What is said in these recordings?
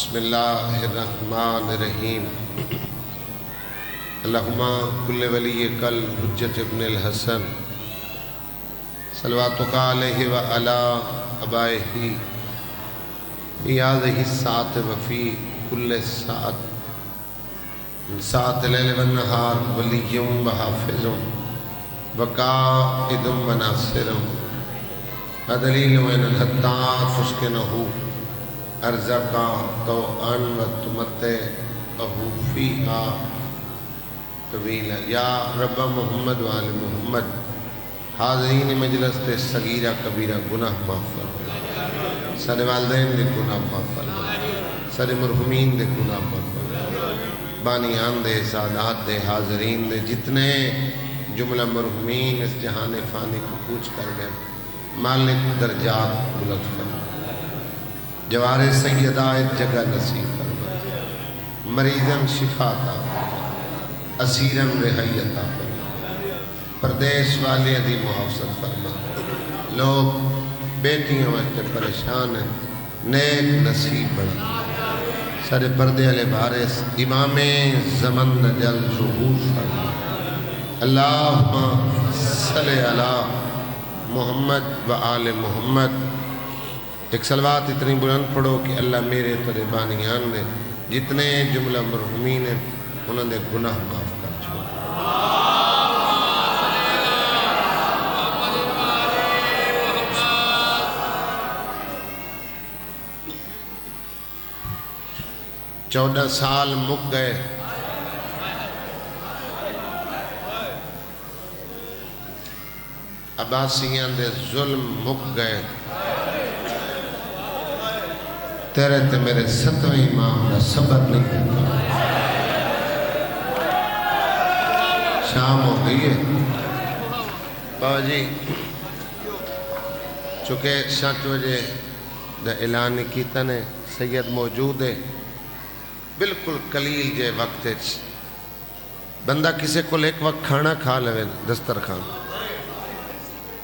بسم اللہ الرحمن الرحیم اللہم کل ولی کل حجت ابن الحسن صلواتک علیہ وعلا ابائہ فی هذه الساعة وفی کل ساعت من ساعت اللیل والنہار ولی وحافظ وقائد وناصر ودلیل وین الحطاء تسکنہ ارزقا توأن و تمتعہ فیہا طویلا یا رب محمد و آل محمد حاضرین مجلس تے صغیرہ کبیرہ گناہ معاف فرما، سارے والدین دے گناہ معاف فرما، سارے مرحومین دے گناہ معاف فرما، بانیان دے سادات دے حاضرین دے جتنے جملہ مرحومین اس جہان فانی کو پوچھ کر گئے مالک درجات بلند فرما، جوار سیدائت جگہ نصیب فرما، مریضاً شفا عطا فرما، اسیراً رہائی عطا فرما، پردیس والے دی محافظت فرما، لوگ بیٹیاں وقت پریشان ہیں نیک نصیب بنا، سر پردے علی بارس امام زمن جل ظہور فرما، اللہم صلی علی محمد و آل محمد۔ ایک صلوات اتنی بلند پڑھو کہ اللہ میرے ترے بانیان دے جتنے جملہ مرحومین ہیں انہوں نے گناہ معاف کر چھوڑ۔ چودہ سال مک گئے، عباسیاں دے ظلم مک گئے، تیرے تے میرے ستویں امام دا صبر نہیں ہوتا، شام ہو گئی ہے بابا جی، چونکہ 7 بجے دا اعلان کیتا نے سید موجود ہے، بالکل قلیل جے وقت بندہ کسے کو ایک وقت کھانا کھا لے دسترخوان،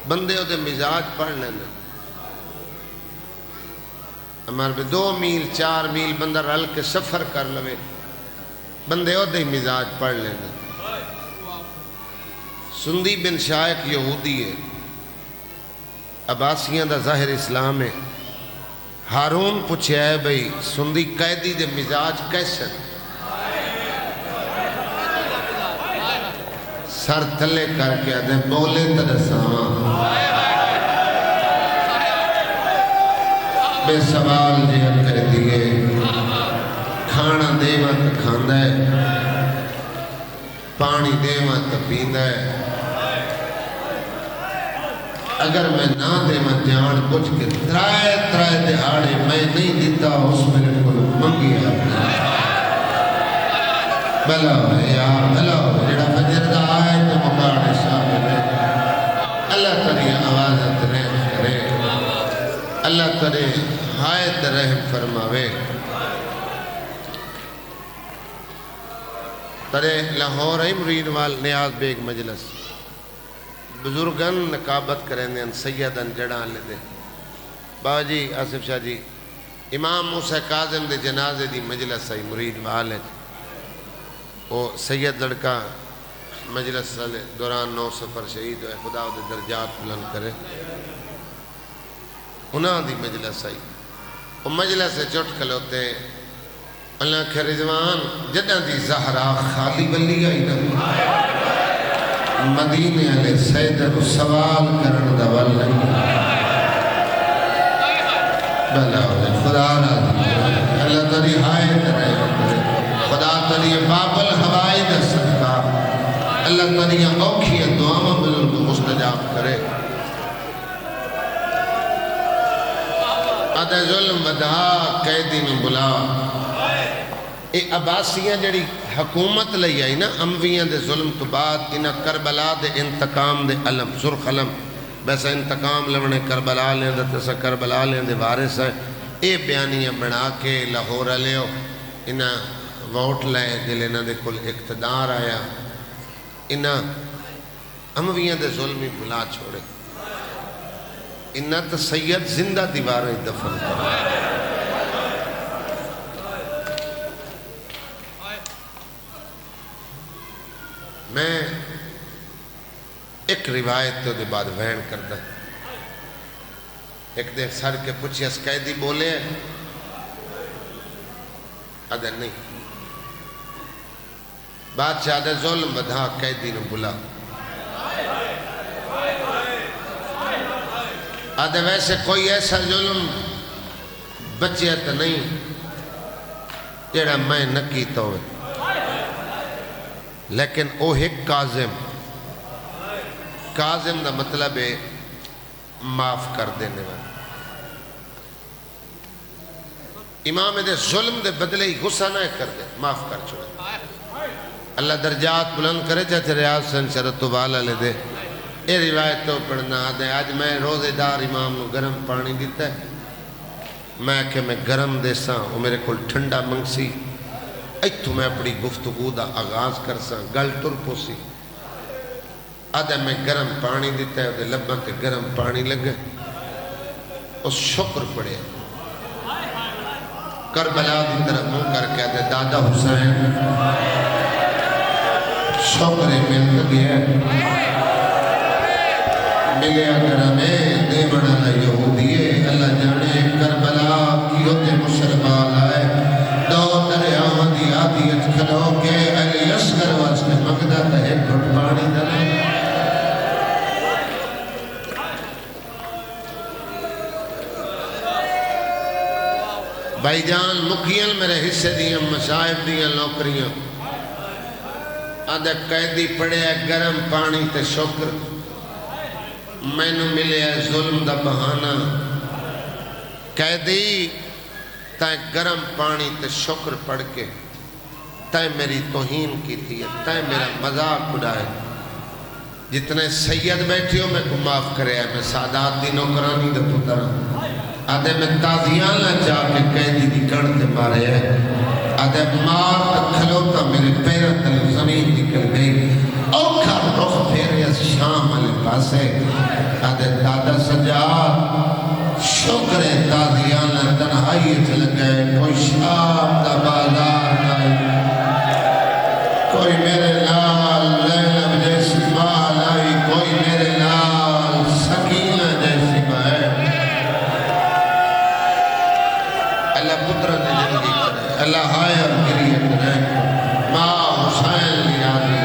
بندے دے مزاج پڑھ لینا، ہمارے بھی 2 میل 4 میل بندہ رل کے سفر کر لوے، بندے دے مزاج پڑھ لینا۔ سندی بن شائق یہودی ہے، عباسیاں دا ظاہر اسلام ہے، ہارون پوچھے ہے بھئی سندی قیدی دے مزاج کیسے، سر تھلے کر کے آدھے بولے ترساواں بے سوال جہاں کر دیئے، کھانا دیواں تو کھاندہ ہے، پانی دیواں تو پیندہ ہے، اگر میں نہ دیواں جان کچھ کے ترائے دہاڑے میں نہیں دیتا اس میرے کو منگی آتا بلا یا بلا جڑا فجر دا آئے تو مقاڑ شامل ہے، اللہ تری آوازت رحم کرے، اللہ تری حایت رحم فرماوے۔ ترے لاہور ہے مرید وال نیاز بیگ مجلس بزرگن نقابت کریں دیں سیدن جڑان لے دے بابا جی آصف شاہ جی امام موسیٰ کاظم دے جنازے دی مجلس ہے مرید وال ہے، وہ سید لڑکا مجلس دوران 9 سفر شہید ہوئے، خدا دے درجات بلند کرے، انہاں دی مجلس آئی، وہ مجلس سے چٹ کھلوتے اللہ کے رضوان جدہ دی زہرا خالی ولی آئی نا مدینے علیہ سیدر سوال کرن دوال نہیں بلا خدا راضی اللہ تری حایت رہے، خدا تری بابل ہوائی در صدقہ اللہ تری اوکھی دعاں بزرگ مستجاب کرے، آدھے ظلم ودا قیدی میں بلا، اے عباسیاں جڑی حکومت لئی آئی نا امویاں دے ظلم تو بعد انہا کربلا دے انتقام دے علم سرخ علم بیسا انتقام لونے کربلا لیں دے تسا کربلا لیں دے وارث ہیں، اے بیانیاں بنا کے لاہور لیو انہا ووٹ لائے دل انہا دے کل اقتدار آیا، انہا امویاں دے ظلمی بلا چھوڑے، انہا تا سید زندہ دیواریں دفن کرا، ایک روایت تے دے بعد وین کردہ ایک دے سر کے پوچھی اس قیدی بولے ہیں آدھے نہیں بادشاہ دے ظلم بدھا قیدی نو بلا آدھے ویسے کوئی ایسا ظلم بچے تو نہیں جیڑا میں نہ کیتا ہوئے لیکن او ایک کاظم دا مطلب ہے معاف کر دینے والا امام دے ظلم دے بدلے ہی غصہ نہ کر دے معاف کر چھوڑے اللہ درجات بلند کرے چاہتے ریاض سن شرط و بالا لے دے اے روایت تو پڑھنا دے آج میں روزے دار امام نو گرم پانی دیتا ہے میں کہ میں گرم دے ساں وہ میرے کل ٹھنڈا منگسی ایتھو میں اپنی گفتگو دا آغاز کر ساں گل ٹر پوسی آدھے میں گرم پانی دیتا ہے وہ لباں تے گرم پانی لگے اس شکر پڑے کربلا دی طرف منہ کر کے آدھے دادا حسین شکر مل گیا ملے گرمیں دے بڑا یہودیے اللہ جانے کربلا کی ہوتے مشربال آئے دو دریاں دی آدیت کھلو کے علی اصغر واج میں مقدہ تہے گھٹ پانی دلے بھائی جان مکیل میرے حصے دیاں مصائب دیاں نوکریاں آدھے قیدی پڑے گرم پانی تے شکر میں نو ملے ظلم دا بہانہ قیدی تائیں گرم پانی تے شکر پڑھ کے تائیں میری توہین کی تھی تائیں میرا مذاق اڑائے جتنے سید بیٹھی ہو میں کو معاف کرے میں سادات دی نوکرانی دا پتر آدھے میں تازیان نہ جا کے قیدی دی کڑتے مارے ہیں آدھے مار تک کھلوتا میرے پیرہ تل زمین نکل گئی اوکھا رخ پھیرے اس شام علی پاسے آدھے دادا سجاد شکر تازیان نہ تنہائی چل گئے کوئی شام دا بازار نہ کوئی میرے لال لینب جیسی مال آئی کوئی میرے لال سکینہ جیسی مائے اللہ پترہ نے زندگی کرے اللہ ہائے گریہ کرے ماں حسین لیا دی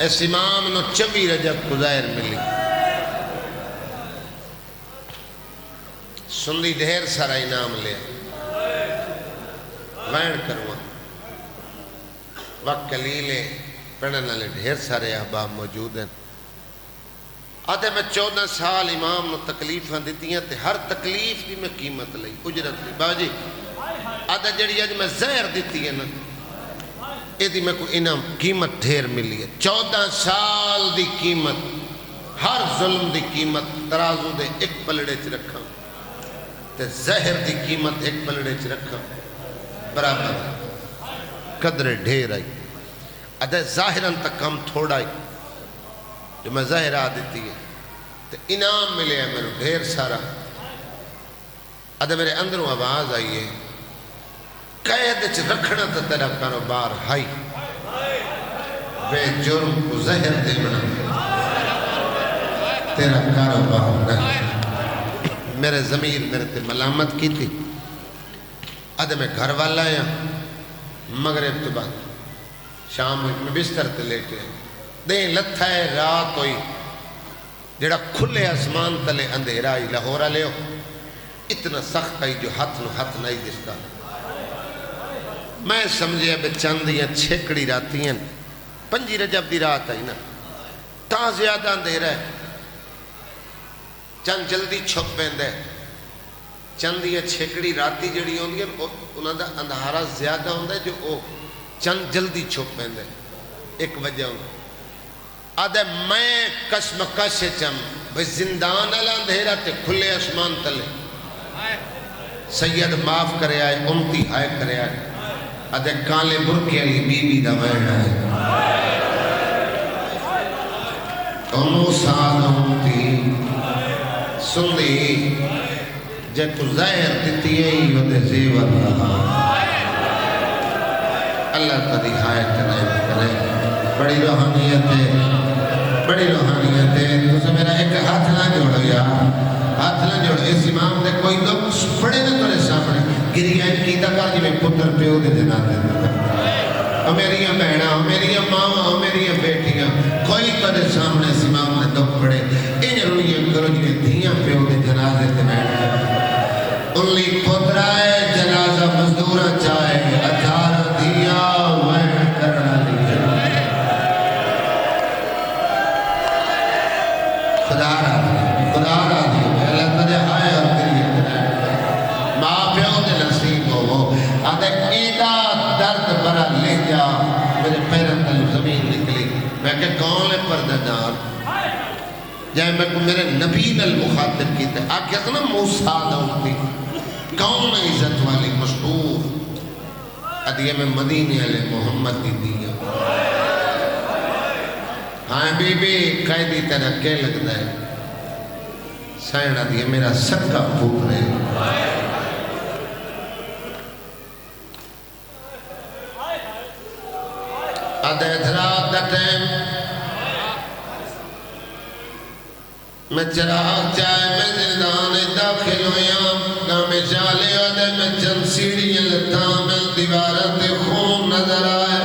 اس امام نو 24 رجب گزائر ملی سندی دھیر سارا انعام لیا وین کروا وقت کلیلے پڑھنے لے ڈھیر سارے احباب موجود ہیں آدھے میں 14 سال امام نو تکلیفاں دیتی ہیں تے ہر تکلیف دی میں قیمت لئی اجرت لی بابا جی آدھے جڑی اج میں زہر دیتی ہے نا اے دی میں کو انعام قیمت ڈھیر ملی ہے 14 سال دی قیمت ہر ظلم دی قیمت ترازو دے ایک پلڑے چ رکھا تے زہر دی قیمت ایک پلڑے چ رکھا برابر قدر ڈھیر آئی ادھے ظاہراً تک کم تھوڑا ہی جو میں ظاہرہ دیتی ہے تو انعام ملے ہے میرے ڈھیر سارا ادھے میرے اندروں آواز آئی ہے قید چھ رکھنا تا تیرا کاروبار ہائی بے جرم کو زہر دے بنا تیرا کاروبار نہیں میرے ضمیر میرے تے ملامت کی تھی ادھے میں گھر والا آیا مغرب تو بعد شام میں بستر تے لیٹے دیں لتھا ہے رات ہوئی جڑا کھلے اسمان تلے اندھیرا ہی لاہورا لے ہو اتنا سخت آئی جو ہاتھ نو ہاتھ نہیں دستا میں سمجھے بے چاندیاں چھیکڑی راتی ہیں 5 رجب دی رات آئی نا تا زیادہ اندھیرا ہے چند جلدی چھپ پیندے چندیاں چھیکڑی راتی جڑی ہوں گے انہاں دا اندھارا زیادہ ہوں جو او چند جلدی چھپ پیندے ایک وجہ ہوں آدھے میں کشمکش چم بھئی زندان علا اندھیرا تے کھلے اسمان تلے سید معاف کرے آئے امتی ہائے کرے آئے ادھے کالے برکے علی بی بی دا وین آئے انہوں سال امتی سندی جے کو ظاہر دیتی ہے ہی ودے زیور رہا اللہ کا رعایت کرے بڑی روحانیت ہے بڑی روحانیت ہے تو میرا ایک ہاتھ نہ جوڑو یار ہاتھ نہ جوڑو اس امام دے کوئی لوگ پڑے نہ تورے سامنے گریا ان کی دکار جی میں پتر پیو دے دینا دے او میری بہناں او میری ماں او میری بیٹیاں کوئی تورے سامنے اس امام نے دکھ پڑے ان رویہ کرو جی میں دھیاں پیو دے جنازے تے بیٹھ انلی پترائے جنازہ مزدورہ چاہے اچھارہ دیا وین کرنا لیا خدا را دی اللہ تجھے آئے اور کریے ماں پیو دے نصیب ہو آدھے ایدہ درد برا لے جا میرے پیرن تلو زمین نکلی میں کہ کون ہے پردہ دار جائے میں کو میرے نبی نل مخاطب کی تھے آکھے تو نا موسیٰ داؤتی کون عزت والی مشہور ادھیے میں مدینے علیہ محمد دی دیا ہاں بی بی قیدی تیرا کے لگ دائے سائنہ ادھیے میرا سکا پھوٹ رہے ادھے دھرات دا ٹیم میں چراغ چاہے میں زندان داخل ہویا میں چالے ودے میں چند سیڑھی لتاں میں دیوارت خون نظر آئے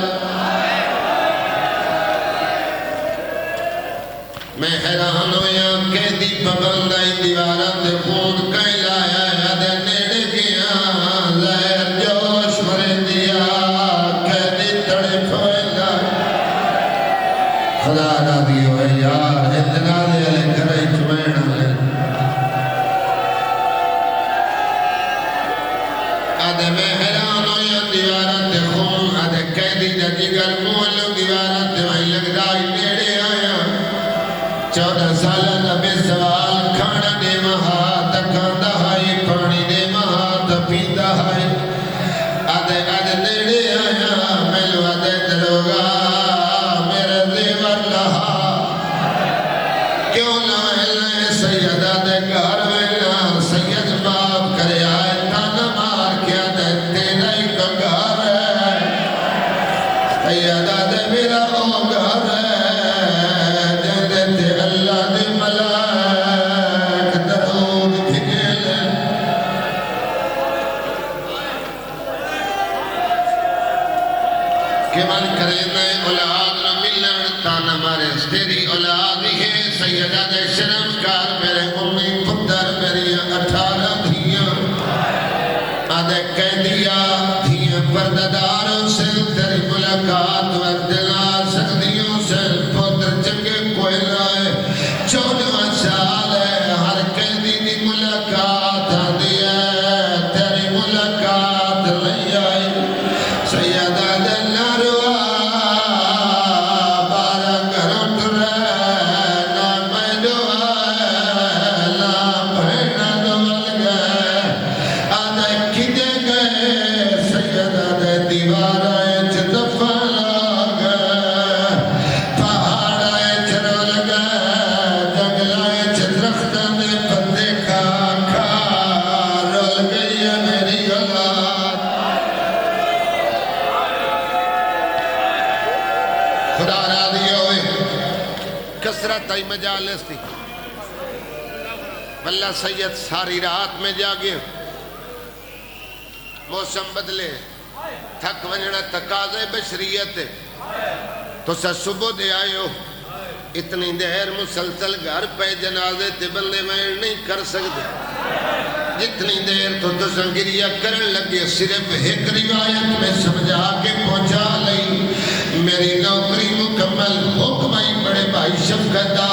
میں حیران ہویا قیدی پابندائی دیوارت خون کہیں لایا ودے نیڑے گیا زہر جوش مرے دیا قیدی تڑپ ہوئے لائے خدا را دیو ہے یار اتنا دے لے کرائی چمین لے آدھے میں حیران ہویا دیوارت خون آدھے قیدی جگر مولو دیوارت وہیں لگدائی نیڑے آیا 14 سالہ نبی سوال کھانا دے مہات کھاندہ ہائی پانی دے مہات پیندہ ہائی آدھے نیڑے آیا ملو آدھے دروگا میرے زیور لہا کیوں نہ لائے سید آدھے گھر وینا سید باپ کرے آئے تانا مار کیا دے تیرے کا گھر ہے سید آدھے میرا او گھر ہے دے دیتے اللہ دے ملائک درود بھگل کہ من کرے میں اولاد نہ ملن تانا مارے تیری اولاد ہے سیدہ دے شرمکار میرے امی پتر میری 18 دھیاں آدھے قیدیا دھیاں پردداروں سے تیری ملاقات وقت لا سکدیوں سے پتر چنگے کوئی لائے 14 سال ہے ہر قیدی دی ملاقات آدھی ہے تیری ملاقات لئی آئی سیدہ دے ناروا بارہ گھروں ٹرے نا میں دعا نا بہنہ دول گئے آدھے کھجے گئے سیدہ دے دیوار آئے چدفہ لگ پہاڑ آئے چرول گئے جنگل آئے چدرختہ دے پتے کھا رول گئی ہے میری اولاد خدا را دیا ہوئے کسرت آئی مجالس تھی واللہ سید ساری رات میں جاگے موسم بدلے تھک ونجنا تقاضے بشریت تو سا صبح دے آئے ہو اتنی دیر مسلسل گھر پہ جنازے تے بندے میں نہیں کر سکتے جتنی دیر تو سنگریہ کرن لگے صرف ایک روایت میں سمجھا کے پہنچا لئی میری نوکری مکمل حکمائی بڑے بھائی شفقتہ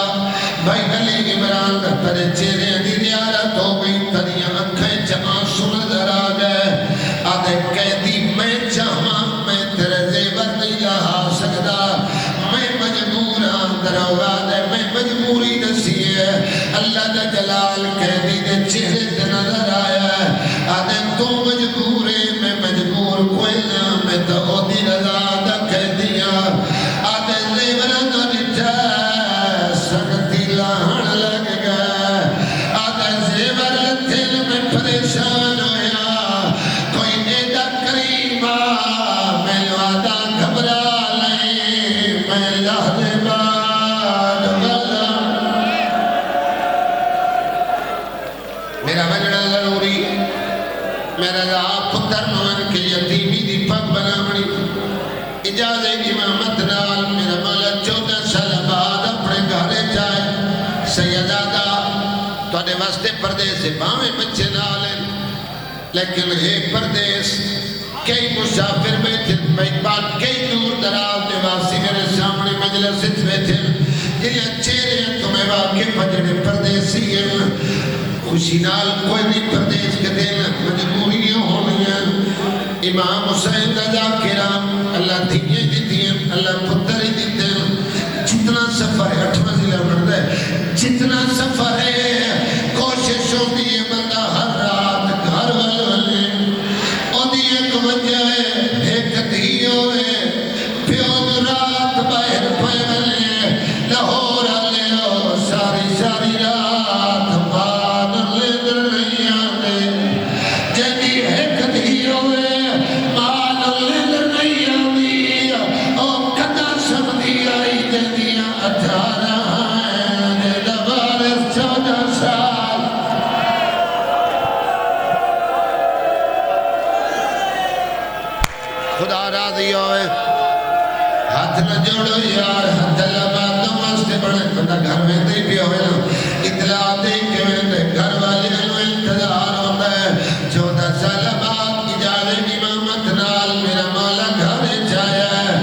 بھائی علی عمران ترے چہرے دی زیارت ہو گئی تنیا انکھیں جہاں نظر آ گئے آدھے قیدی میں چاہاں میں تیرے زیور نہیں لہا سکتا میں مجبوراں دروگا دے میں مجبوری نسی ہے اللہ دا جلال قیدی دے چہرے تے نظر آیا ہے آدھے تو مجبورے میں مجبور کوئی نہ میں تو دی رضا دا قیدیاں آدھے زیورہ نہ نٹھا سنتی لاہن لگ گئے آدھے زیور دل میں پریشان ہویا کوئی ایدہ کریمہ میں لوادا امامت نال میرا مولا 14 سال بعد اپنے گھر جائے سیدادہ توڑے واسطے پردیس باویں بچے نالیں لیکن ایک پردیس کئی مسافر بیٹھے بات کئی دور دراز نواسی میرے سامنے مجلس بیٹھے جنہیں چہرے تمہیں واقع پجڑے پردیسی ہیں خوشی نال کوئی نہیں پردیس کے دل مجبوریاں ہونیاں امام حسین رضا کرام اللہ دھیئے دیتی ہیں اللہ پتر ہی دیتے ہیں جتنا سفر ہے 8 ضلع بڑھتا ہے جتنا سفر ہے کوشش ہوتی ہے بندہ ہر رات گھر والے اُنہی ایک وجہ ہے ایک دھیئے ہوئے پیون رات باہر پائے والے لاہور آلے ہو ساری ساری رات مان لے در نہیں آنے جنہی ایک دھیئے ہوئے مان لے در نہیں آنی او کدا سمدھی آئی جنہیاں 18 ہیں دبار 14 سال خدا راضی ہوئے ہاتھ نہ جوڑو یار ہاتھ اللہ تو واسطے بڑے بندہ گھر میں دے بھی ہوئے اطلاع دے کے میں گھر والے انہوں انتظار ہوتا ہے 14 سال بعد اجازت امامت نال میرا مولا گھر جایا ہے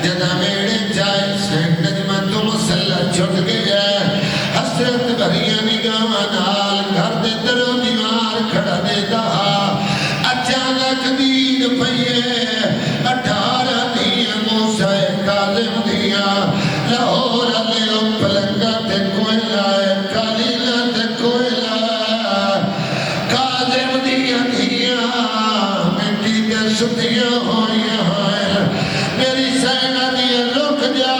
جدا میڑے جائے سینٹ نجمت مسلح چھٹ گیا ہے حسرت بھریاں نگاہ نال گھر دے درو دیوار کھڑا دے دہا اچانک دین پئیے 18 دیاں موسیٰ کاظم دیاں لاہور علیہ پلنگا تے کوئلہ ہے کالیلہ تے کوئلہ کاظم دیاں مٹی کے ستیاں ہوئی ہیں میری سینہ دیاں رک جا